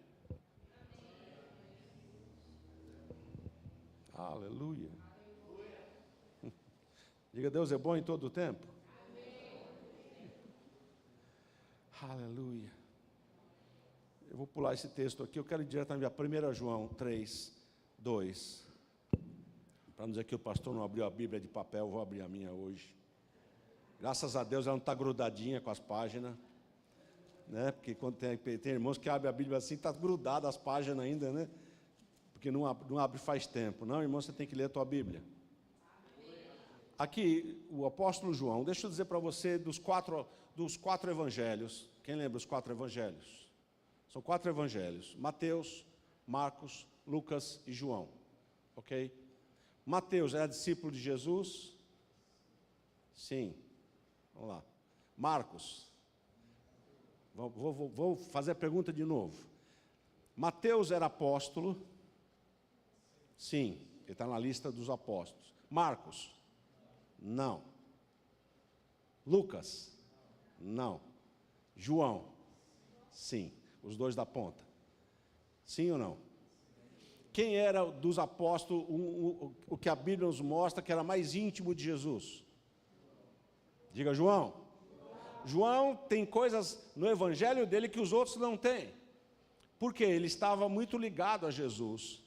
Aleluia. Diga, Deus é bom em todo o tempo. Aleluia. Eu vou pular esse texto aqui, eu quero ir diretamente a 1 João 3, 2. Para não dizer que o pastor não abriu a Bíblia de papel, eu vou abrir a minha hoje. Graças a Deus ela não está grudadinha com as páginas. Né? Porque quando tem irmãos que abrem a Bíblia assim, está grudada as páginas ainda, né? Porque não abre faz tempo. Não, irmão, você tem que ler a tua Bíblia. Aqui, o apóstolo João, deixa eu dizer para você, dos 4 dos 4 evangelhos. Quem lembra os 4 evangelhos? São 4 evangelhos: Mateus, Marcos, Lucas e João. Ok? Mateus era discípulo de Jesus? Sim. Vamos lá. Marcos. Vou fazer a pergunta de novo. Mateus era apóstolo? Sim. Ele está na lista dos apóstolos. Marcos? Não. Lucas? Não. João? Sim. Os 2 da ponta. Sim ou não? Quem era dos apóstolos, o que a Bíblia nos mostra que era mais íntimo de Jesus? Diga, João. João tem coisas no evangelho dele que os outros não têm. Por quê? Ele estava muito ligado a Jesus.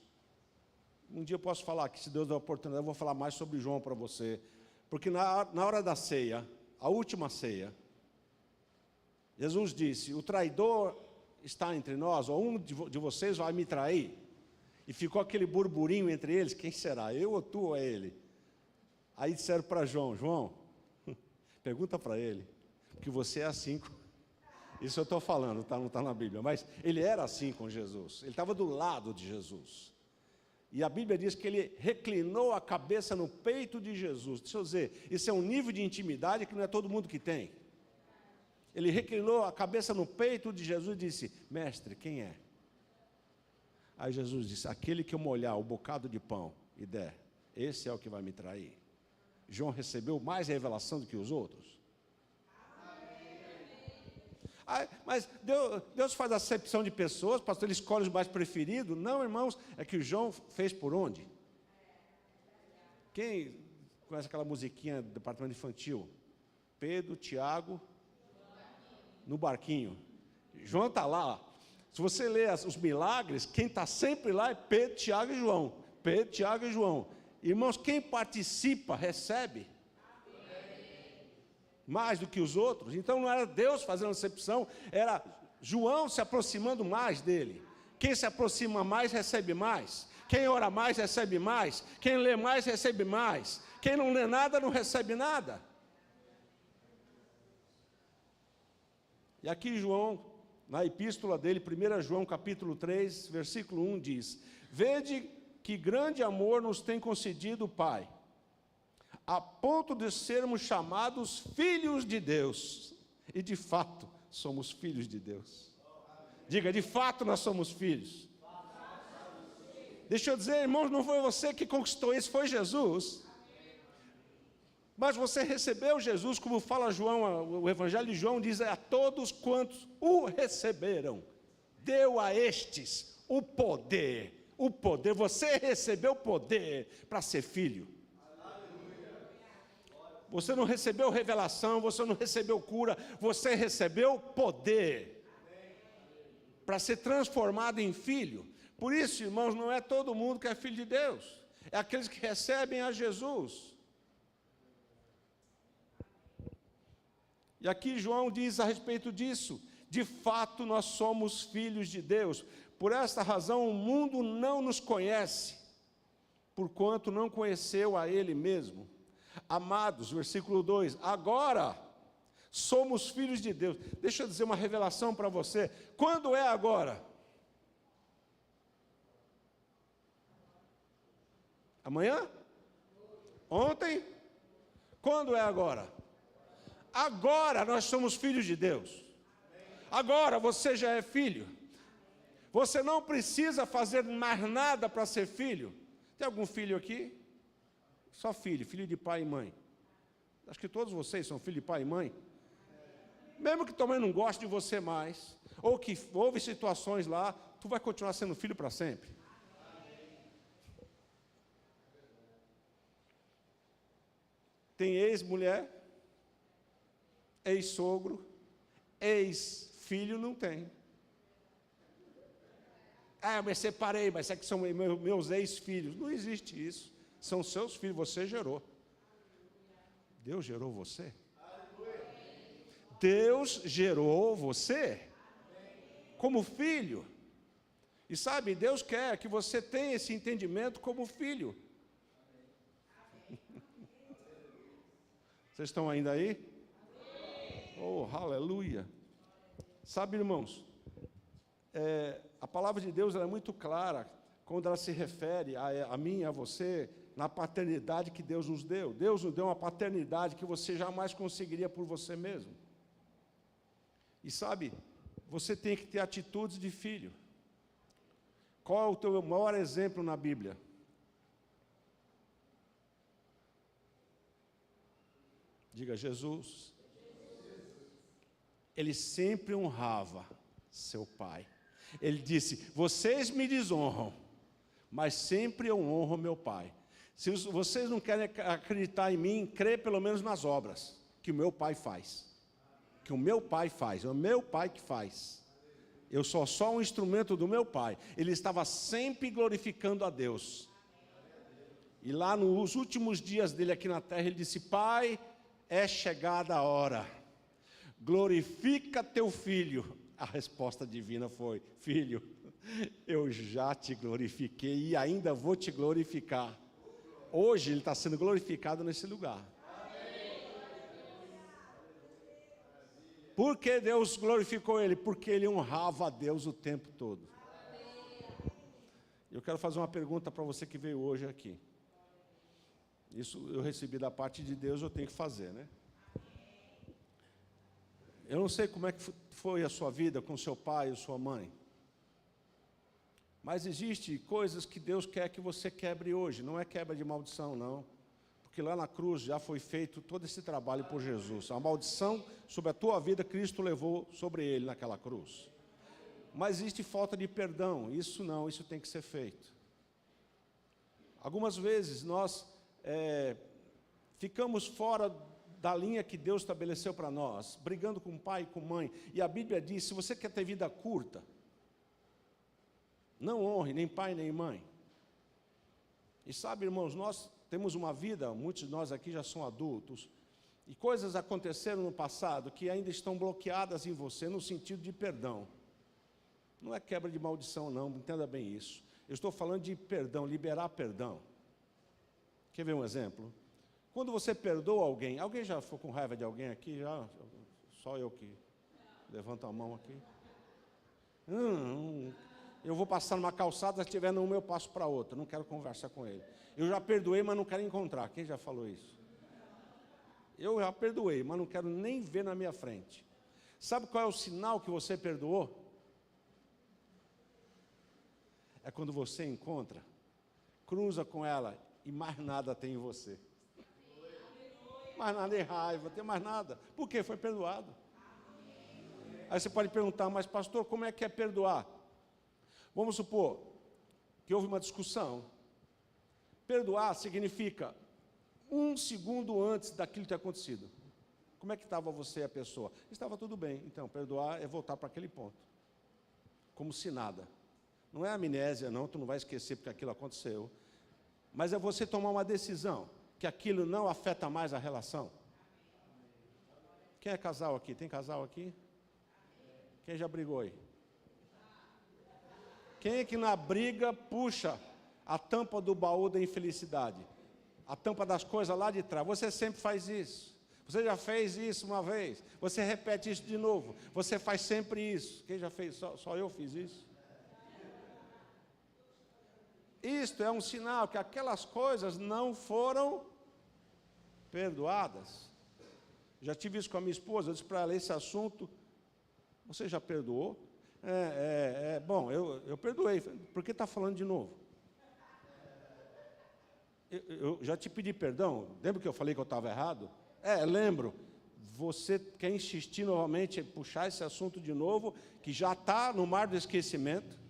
Um dia eu posso falar que, se Deus der a oportunidade, eu vou falar mais sobre João para você. Porque na hora da ceia, a última ceia, Jesus disse: o traidor está entre nós, ou um de vocês vai me trair. E ficou aquele burburinho entre eles: quem será, eu ou tu ou é ele? Aí disseram para João: João, pergunta para ele, porque você é assim. Isso eu estou falando, tá? Não está na Bíblia, mas ele era assim com Jesus, ele estava do lado de Jesus. E a Bíblia diz que ele reclinou a cabeça no peito de Jesus. Deixa eu dizer, isso é um nível de intimidade que não é todo mundo que tem. Ele reclinou a cabeça no peito de Jesus e disse: mestre, quem é? Aí Jesus disse: aquele que eu molhar o bocado de pão e der, esse é o que vai me trair. João recebeu mais revelação do que os outros. Mas Deus faz acepção de pessoas, pastor, ele escolhe os mais preferidos. Não, irmãos, é que o João fez por onde? Quem conhece aquela musiquinha do departamento infantil? Pedro, Tiago, no barquinho. João está lá. Se você ler os milagres, quem está sempre lá é Pedro, Tiago e João. Pedro, Tiago e João. Irmãos, quem participa, recebe. Mais do que os outros. Então não era Deus fazendo acepção, era João se aproximando mais dele. Quem se aproxima mais, recebe mais. Quem ora mais, recebe mais. Quem lê mais, recebe mais. Quem não lê nada, não recebe nada. E aqui João, na epístola dele, 1 João capítulo 3, versículo 1 diz: vede que grande amor nos tem concedido o Pai, a ponto de sermos chamados filhos de Deus. E de fato, somos filhos de Deus. Diga, de fato nós somos filhos. Deixa eu dizer, irmãos, não foi você que conquistou isso, foi Jesus. Mas você recebeu Jesus, como fala João, o Evangelho de João diz: a todos quantos o receberam, deu a estes o poder. O poder, você recebeu poder para ser filho. Você não recebeu revelação, você não recebeu cura, você recebeu poder para ser transformado em filho. Por isso, irmãos, não é todo mundo que é filho de Deus, é aqueles que recebem a Jesus. E aqui João diz a respeito disso: de fato nós somos filhos de Deus. Por esta razão o mundo não nos conhece, porquanto não conheceu a Ele mesmo. Amados, versículo 2, agora somos filhos de Deus. Deixa eu dizer uma revelação para você. Quando é agora? Amanhã? Ontem? Quando é agora? Agora nós somos filhos de Deus. Agora você já é filho. Você não precisa fazer mais nada para ser filho. Tem algum filho aqui? Só filho, filho de pai e mãe. Acho que todos vocês são filho de pai e mãe. Mesmo que tua mãe não goste de você mais, ou que houve situações lá, tu vai continuar sendo filho para sempre. Tem ex-mulher, ex-sogro, ex-filho, não tem. Ah, mas separei, mas é que são meus ex-filhos. Não existe isso. São seus filhos, você gerou. Deus gerou você. Deus gerou você como filho. E sabe, Deus quer que você tenha esse entendimento como filho. Vocês estão ainda aí? Oh, aleluia. Sabe, irmãos, a palavra de Deus ela é muito clara quando ela se refere a mim e a você na paternidade que Deus nos deu. Deus nos deu uma paternidade que você jamais conseguiria por você mesmo. E sabe, você tem que ter atitudes de filho. Qual é o teu maior exemplo na Bíblia? Diga, Jesus. Ele sempre honrava seu pai. Ele disse, vocês me desonram, mas sempre eu honro meu pai. Se vocês não querem acreditar em mim, crê pelo menos nas obras que o meu pai faz. Que o meu pai faz, é o meu pai que faz. Eu sou só um instrumento do meu pai. Ele estava sempre glorificando a Deus. E lá nos últimos dias dele aqui na terra, ele disse, Pai, é chegada a hora. Glorifica teu filho. A resposta divina foi, filho, eu já te glorifiquei e ainda vou te glorificar. Hoje ele está sendo glorificado nesse lugar. Por que Deus glorificou ele? Porque ele honrava a Deus o tempo todo. Eu quero fazer uma pergunta para você que veio hoje aqui. Isso eu recebi da parte de Deus, eu tenho que fazer, né? Eu não sei como é que foi a sua vida com seu pai ou sua mãe. Mas existem coisas que Deus quer que você quebre hoje. Não é quebra de maldição, não. Porque lá na cruz já foi feito todo esse trabalho por Jesus. A maldição sobre a tua vida, Cristo levou sobre ele naquela cruz. Mas existe falta de perdão. Isso não, isso tem que ser feito. Algumas vezes nós ficamos fora da linha que Deus estabeleceu para nós, brigando com o pai e com a mãe. E a Bíblia diz, se você quer ter vida curta, não honre nem pai nem mãe. E sabe, irmãos, nós temos uma vida, muitos de nós aqui já são adultos, e coisas aconteceram no passado que ainda estão bloqueadas em você no sentido de perdão. Não é quebra de maldição, não, entenda bem isso. Eu estou falando de perdão, liberar perdão. Quer ver um exemplo? Quando você perdoa alguém já ficou com raiva de alguém aqui? Já? Só eu que levanto a mão aqui. Eu vou passar numa calçada, se estiver numa eu passo para outra, não quero conversar com ele. Eu já perdoei, mas não quero encontrar. Quem já falou isso? Eu já perdoei, mas não quero nem ver na minha frente. Sabe qual é o sinal que você perdoou? É quando você encontra, cruza com ela e mais nada tem em você. Mais nada de raiva, tem mais nada. Por quê? Foi perdoado. Aí você pode perguntar, mas pastor, como é que é perdoar? Vamos supor que houve uma discussão. Perdoar significa 1 segundo antes daquilo ter acontecido. Como é que estava você e a pessoa? Estava tudo bem. Então, perdoar é voltar para aquele ponto. Como se nada. Não é amnésia, não, tu não vai esquecer porque aquilo aconteceu. Mas é você tomar uma decisão, que aquilo não afeta mais a relação. Quem é casal aqui? Tem casal aqui? Quem já brigou aí? Quem é que na briga puxa a tampa do baú da infelicidade? A tampa das coisas lá de trás. Você sempre faz isso. Você já fez isso uma vez. Você repete isso de novo. Você faz sempre isso. Quem já fez? Só eu fiz isso. Isto é um sinal que aquelas coisas não foram perdoadas. Já tive isso com a minha esposa. Eu disse para ela, esse assunto, você já perdoou? Bom, eu perdoei. Por que está falando de novo? Eu já te pedi perdão. Lembra que eu falei que eu estava errado? Lembro. Você quer insistir novamente em puxar esse assunto de novo, que já está no mar do esquecimento.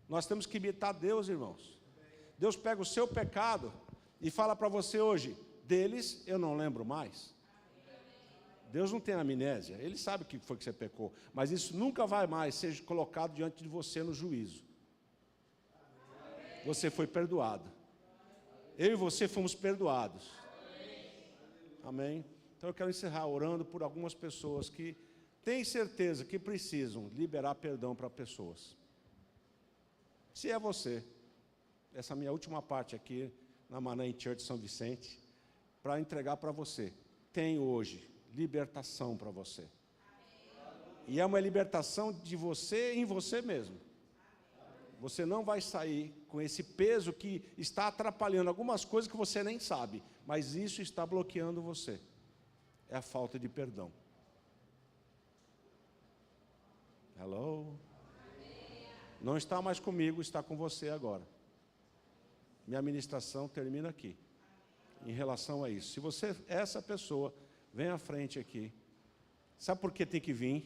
Nós temos que imitar Deus, irmãos. Deus pega o seu pecado e fala para você hoje, deles eu não lembro mais. Deus não tem amnésia, Ele sabe o que foi que você pecou, mas isso nunca vai mais ser colocado diante de você no juízo. Você foi perdoado. Eu e você fomos perdoados. Amém? Então eu quero encerrar orando por algumas pessoas que têm certeza que precisam liberar perdão para pessoas. Se é você, essa minha última parte aqui na Manaim Church São Vicente, para entregar para você. Tem hoje libertação para você. E é uma libertação de você em você mesmo. Você não vai sair com esse peso que está atrapalhando algumas coisas que você nem sabe, mas isso está bloqueando você. É a falta de perdão. Hello? Não está mais comigo, está com você agora. Minha ministração termina aqui, em relação a isso. Se você é essa pessoa, vem à frente aqui. Sabe por que tem que vir?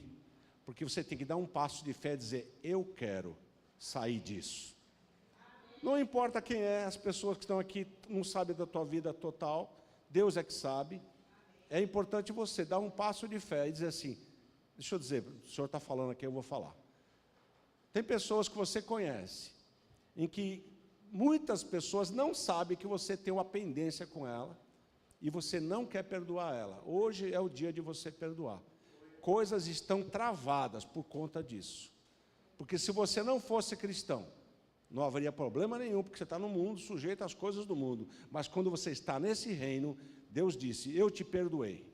Porque você tem que dar um passo de fé e dizer, eu quero sair disso. Não importa quem é, as pessoas que estão aqui não sabem da tua vida total, Deus é que sabe. É importante você dar um passo de fé e dizer assim, deixa eu dizer, o senhor está falando aqui, eu vou falar. Tem pessoas que você conhece, em que muitas pessoas não sabem que você tem uma pendência com ela, e você não quer perdoar ela. Hoje é o dia de você perdoar. Coisas estão travadas por conta disso. Porque se você não fosse cristão, não haveria problema nenhum, porque você está no mundo, sujeito às coisas do mundo. Mas quando você está nesse reino, Deus disse, eu te perdoei.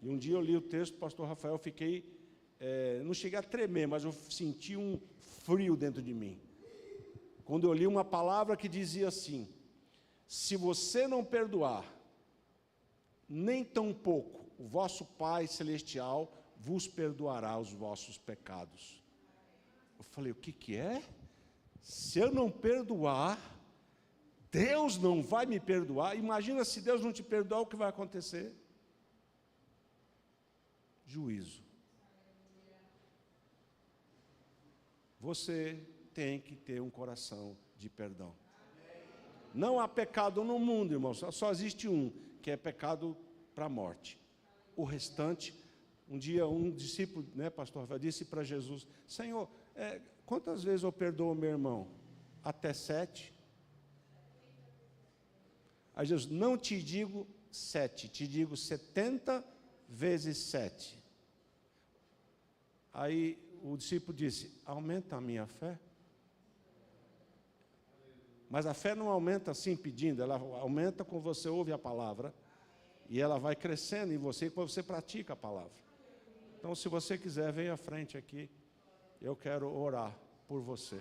E um dia eu li o texto do pastor Rafael, não cheguei a tremer, mas eu senti um frio dentro de mim. Quando eu li uma palavra que dizia assim, se você não perdoar, nem tampouco o vosso Pai Celestial vos perdoará os vossos pecados. Eu falei, o que é? Se eu não perdoar, Deus não vai me perdoar? Imagina se Deus não te perdoar, o que vai acontecer? Juízo. Você tem que ter um coração de perdão. Não há pecado no mundo, irmãos, só existe um, que é pecado para a morte. O restante, um dia um discípulo, pastor Rafael, disse para Jesus, Senhor, quantas vezes eu perdoo meu irmão? Até 7? Aí Jesus, não te digo 7, te digo 70 vezes 7. Aí o discípulo disse, aumenta a minha fé? Mas a fé não aumenta assim pedindo, ela aumenta quando você ouve a palavra, e ela vai crescendo em você quando você pratica a palavra. Então, se você quiser, venha à frente aqui, eu quero orar por você.